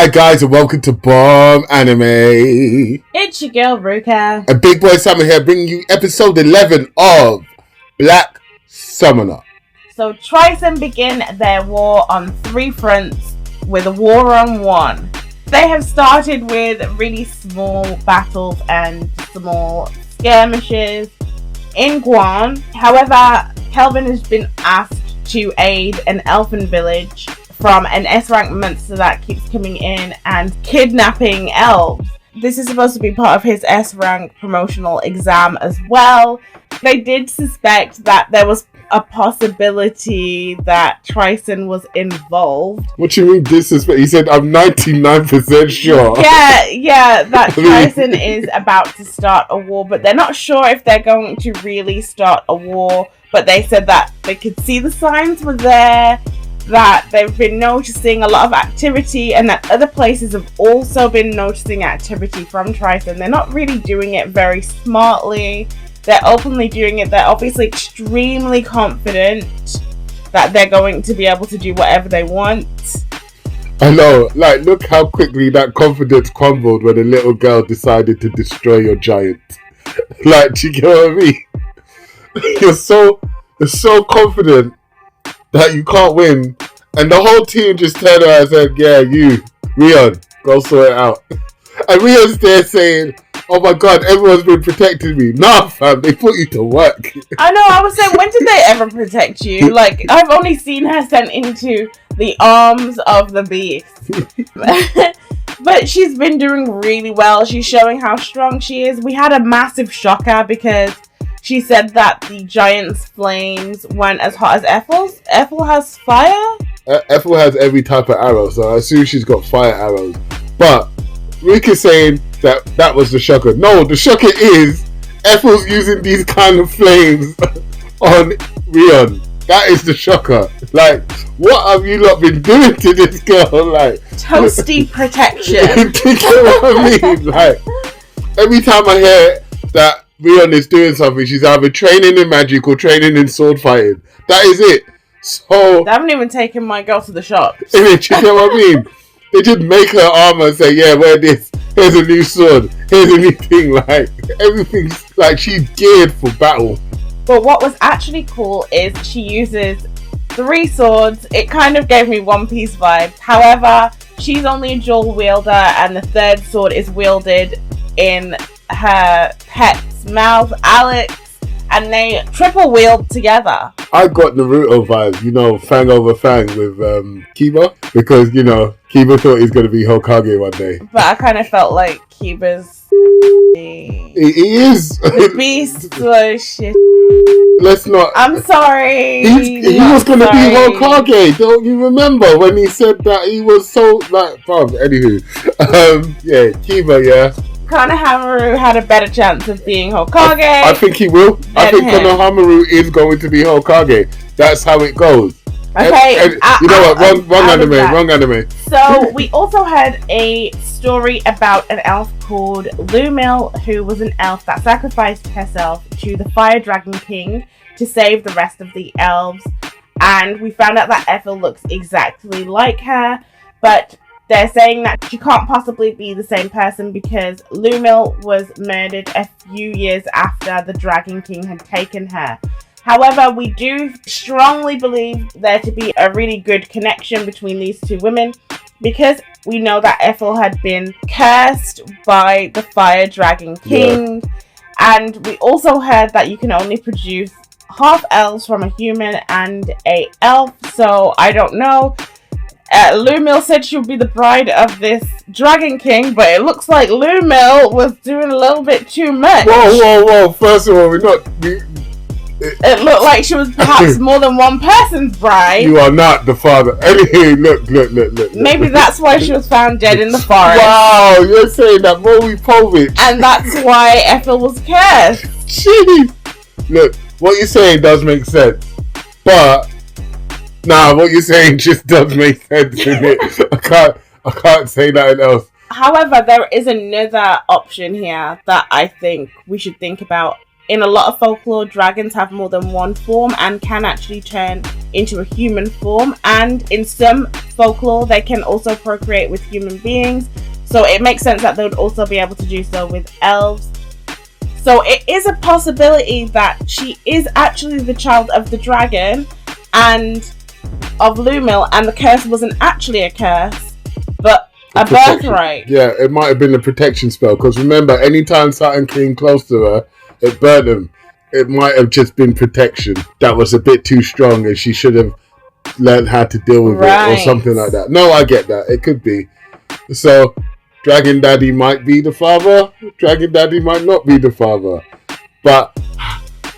Hi guys and welcome to Bomb Anime. It's your girl Ruka. And Big Boy Summer here bringing you episode 11 of Black Summoner. So TRYSEN begin their war on 3 fronts with a war on 1. They have started with really small battles and small skirmishes in Guan. However, Kelvin has been asked to aid an elfin village from an S-rank monster that keeps coming in and kidnapping elves. This is supposed to be part of his S-rank promotional exam as well. They did suspect that there was a possibility that TRYSEN was involved. What do you mean disrespect? He said, I'm 99% sure. Yeah, that TRYSEN is about to start a war, but they're not sure if they're going to really start a war. But they said that they could see the signs were there, that they've been noticing a lot of activity, and that other places have also been noticing activity from TRYSEN. They're not really doing it very smartly. They're openly doing it. They're obviously extremely confident that they're going to be able to do whatever they want. I know, like, look how quickly that confidence crumbled when a little girl decided to destroy your giant. Like, do you get what I mean? You're so confident that you can't win, and the whole team just turned around and said, yeah, you, Rion, go sort it out. And Rion's there saying, oh my god, everyone's been protecting me. Nah, fam, they put you to work. I know, I was saying, when did they ever protect you? Like, I've only seen her sent into the arms of the beast. But she's been doing really well. She's showing how strong she is. We had a massive shocker because she said that the giant's flames weren't as hot as Efil's. Efil has fire? Efil has every type of arrow, so I assume she's got fire arrows. But Rick is saying that was the shocker. No, the shocker is Efil's using these kind of flames on Rion. That is the shocker. Like, what have you lot been doing to this girl? Like, toasty protection. Do you know what I mean? Like, every time I hear that Rion is doing something, she's either training in magic or training in sword fighting. That is it. So they haven't even taken my girl to the shop. Do you know what I mean? They just make her armor and say, yeah, wear this. Here's a new sword. Here's a new thing. Like, everything's like she's geared for battle. But what was actually cool is she uses 3 swords. It kind of gave me One Piece vibes. However, she's only a dual wielder, and the 3rd sword is wielded in her pet's mouth, Alex, and they triple wield together. I got Naruto vibes, you know, fang over fang with Kiba, because, you know, Kiba thought he's going to be Hokage one day. But I kind of felt like Kiba's... He is. The beast was shit. Let's not... I'm sorry. He was going to be Hokage. Don't you remember when he said that he was so, like, anywho. Yeah, Kiba, yeah. Konohamaru had a better chance of being Hokage. I think he will. I think Konohamaru is going to be Hokage. That's how it goes. Okay. And you know what? Wrong anime. So we also had a story about an elf called Lumil, who was an elf that sacrificed herself to the Fire Dragon King to save the rest of the elves. And we found out that Efil looks exactly like her, but they're saying that she can't possibly be the same person because Lumil was murdered a few years after the Dragon King had taken her. However, we do strongly believe there to be a really good connection between these 2 women because we know that Efil had been cursed by the Fire Dragon King. Yeah. And we also heard that you can only produce half elves from a human and a elf, so I don't know. Lumil said she'll be the bride of this Dragon King, but it looks like Lumil was doing a little bit too much. Whoa. First of all, it looked like she was perhaps more than one person's bride. You are not the father. Anyway, look. Maybe that's why she was found dead in the forest. Wow, you're saying that Maury Povich. And that's why Efil was cursed. Jeez. Look, what you're saying does make sense. But what you're saying just does make sense to me. I can't say nothing else. However, there is another option here that I think we should think about. In a lot of folklore, dragons have more than one form and can actually turn into a human form. And in some folklore, they can also procreate with human beings. So it makes sense that they would also be able to do so with elves. So it is a possibility that she is actually the child of the dragon and of Lumil, and the curse wasn't actually a curse, but a birthright. Yeah, it might have been a protection spell, because remember, anytime something came close to her, it burnt him. It might have just been protection that was a bit too strong, and she should have learned how to deal with it or something like that. No, I get that. It could be. So, Dragon Daddy might be the father, Dragon Daddy might not be the father. But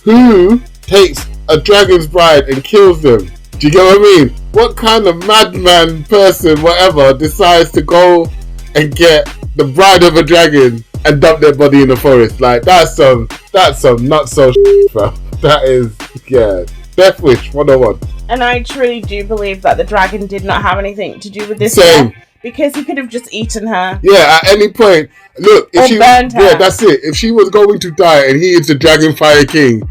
who takes a dragon's bride and kills them? Do you get what I mean? What kind of madman person, whatever, decides to go and get the bride of a dragon and dump their body in the forest? Like, that's some not so fam. That is, yeah, Death Wish 101. And I truly do believe that the dragon did not have anything to do with this. Same. Death, because he could have just eaten her. Yeah, at any point. Look, if she burned her. Yeah, that's it. If she was going to die and he is the Dragon Fire King,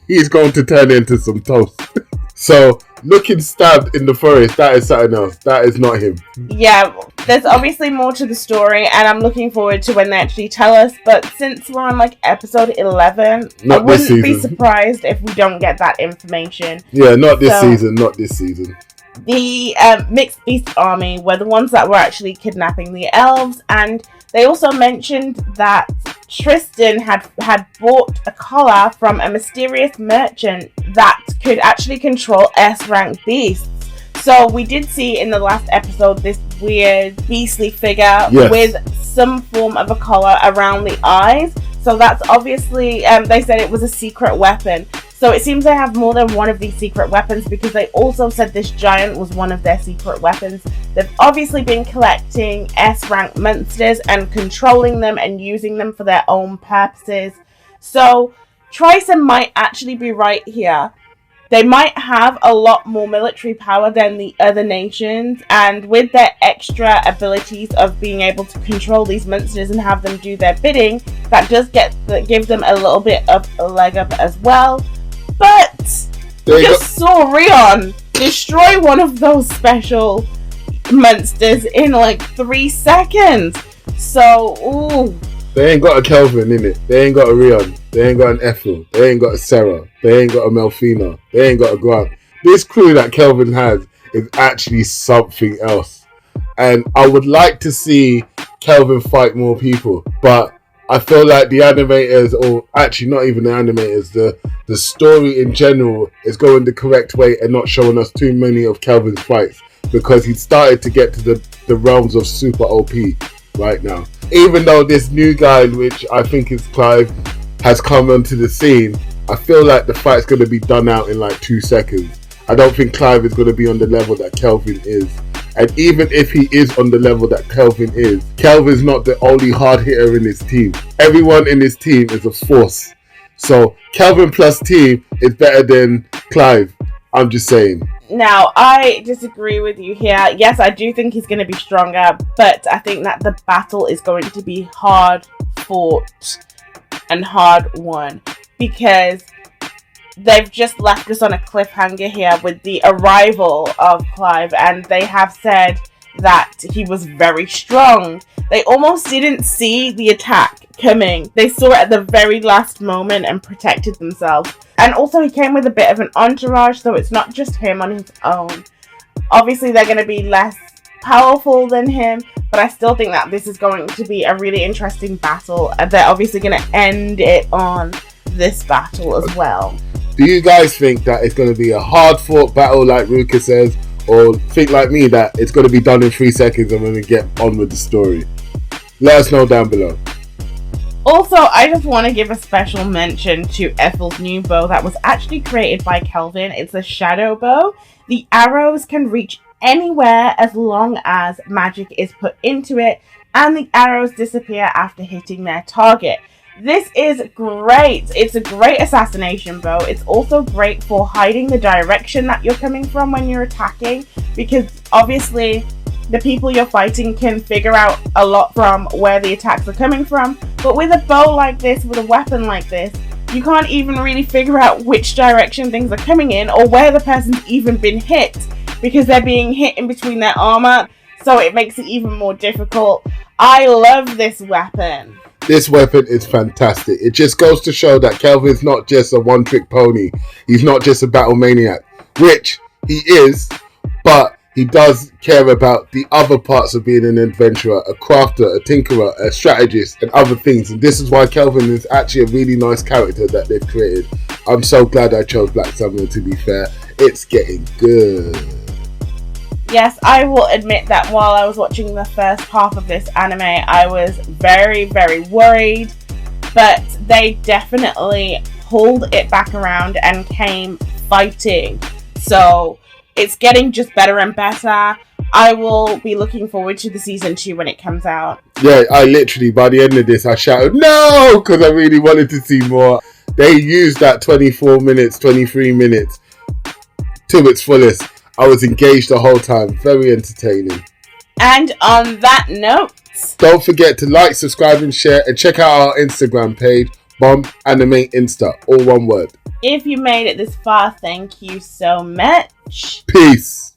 he's going to turn into some toast. So, looking stabbed in the forest, that is something else. That is not him. Yeah, there's obviously more to the story, and I'm looking forward to when they actually tell us. But since we're on like episode 11, I wouldn't be surprised if we don't get that information. Yeah, not this season. The mixed beast army were the ones that were actually kidnapping the elves, and they also mentioned that TRYSEN had bought a collar from a mysterious merchant that could actually control S-rank beasts. So we did see in the last episode this weird beastly figure with some form of a collar around the eyes. So that's obviously, they said it was a secret weapon. So it seems they have more than one of these secret weapons, because they also said this giant was one of their secret weapons. They've obviously been collecting S-rank monsters and controlling them and using them for their own purposes. So TRYSEN might actually be right here. They might have a lot more military power than the other nations, and with their extra abilities of being able to control these monsters and have them do their bidding, that does give them a little bit of a leg up as well. But we just saw Rion destroy one of those special monsters in like 3 seconds. So, ooh. They ain't got a Kelvin in it. They ain't got a Rion. They ain't got an Efil. They ain't got a Sera. They ain't got a Melfina. They ain't got a Grant. This crew that Kelvin has is actually something else. And I would like to see Kelvin fight more people, but I feel like the animators, or actually not even the animators, the story in general is going the correct way and not showing us too many of Kelvin's fights, because he started to get to the realms of super OP right now. Even though this new guy, which I think is Clive, has come onto the scene, I feel like the fight's going to be done out in like 2 seconds. I don't think Clive is going to be on the level that Kelvin is. And even if he is on the level that Kelvin is, Kelvin's not the only hard hitter in his team. Everyone in his team is a force. So Kelvin plus team is better than Clive. I'm just saying. Now, I disagree with you here. Yes, I do think he's going to be stronger, but I think that the battle is going to be hard fought and hard won, because they've just left us on a cliffhanger here with the arrival of Clive, and they have said that he was very strong. They almost didn't see the attack coming. They saw it at the very last moment and protected themselves. And also he came with a bit of an entourage, so it's not just him on his own. Obviously they're going to be less powerful than him, but I still think that this is going to be a really interesting battle. They're obviously going to end it on this battle as well. Do you guys think that it's going to be a hard fought battle like Ruka says, or think like me that it's going to be done in 3 seconds and we're going to get on with the story? Let us know down below. Also, I just want to give a special mention to Efil's new bow that was actually created by Kelvin. It's a shadow bow. The arrows can reach anywhere as long as magic is put into it, and the arrows disappear after hitting their target. This is great. It's a great assassination bow. It's also great for hiding the direction that you're coming from when you're attacking, because obviously the people you're fighting can figure out a lot from where the attacks are coming from. But with a bow like this, with a weapon like this, you can't even really figure out which direction things are coming in or where the person's even been hit, because they're being hit in between their armor, so it makes it even more difficult. I love this weapon. This weapon is fantastic. It just goes to show that Kelvin's not just a one-trick pony. He's not just a battle maniac, which he is, but he does care about the other parts of being an adventurer, a crafter, a tinkerer, a strategist, and other things. And this is why Kelvin is actually a really nice character that they've created. I'm so glad I chose Black Summoner, to be fair. It's getting good. Yes, I will admit that while I was watching the first half of this anime, I was very, very worried. But they definitely pulled it back around and came fighting. So it's getting just better and better. I will be looking forward to the season 2 when it comes out. Yeah, I literally, by the end of this, I shouted, no! Because I really wanted to see more. They used that 24 minutes, 23 minutes to its fullest. I was engaged the whole time. Very entertaining. And on that note, don't forget to like, subscribe, and share. And check out our Instagram page, Bomb Anime Insta. All one word. If you made it this far, thank you so much. Peace.